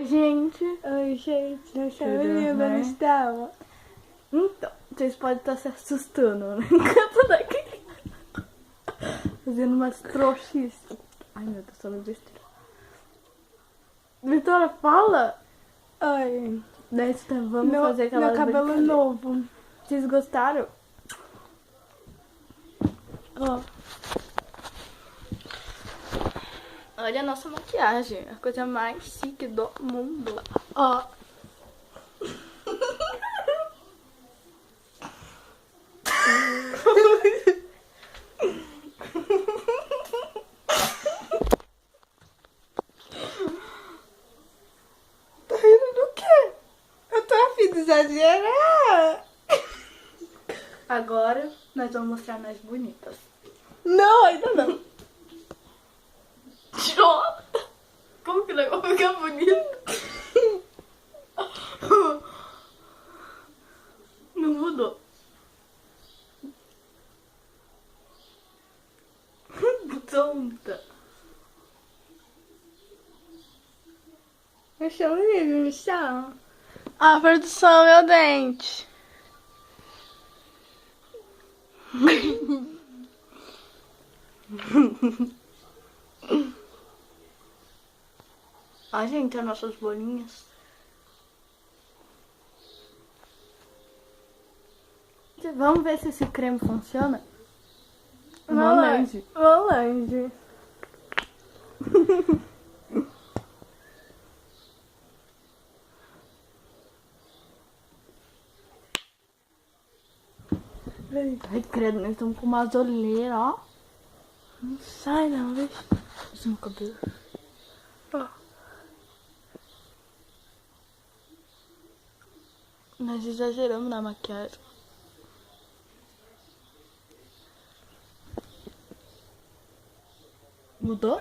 Gente, Oi, gente, não estava Tudo linda, bem? não estava? então, vocês podem estar se assustando, né? Enquanto daqui fazendo umas trouxices. Ai, meu Deus, só me besteira. Vitória, fala! Oi, Nesse tempo, vamos fazer aquela meu cabelo brincadeira. novo. Vocês gostaram? Ó, Olha a nossa maquiagem, a coisa mais chique do mundo. ó. Tá rindo do quê? Eu tô a fim de exagerar. Agora, nós vamos mostrar nós bonitas. Não, ainda não. Jota! Como que o negócio fica bonito? Não mudou. Tonta. Me chama, amigo, me chama. Ah, produção, meu dente. Ó, gente, as nossas bolinhas. Vamos ver se esse creme funciona? Molange. Molange. Ai, credo, nós estamos com uma olheiras, ó. Não sai não, viu? Isso no cabelo. Ó. Nós exageramos na maquiagem. Mudou?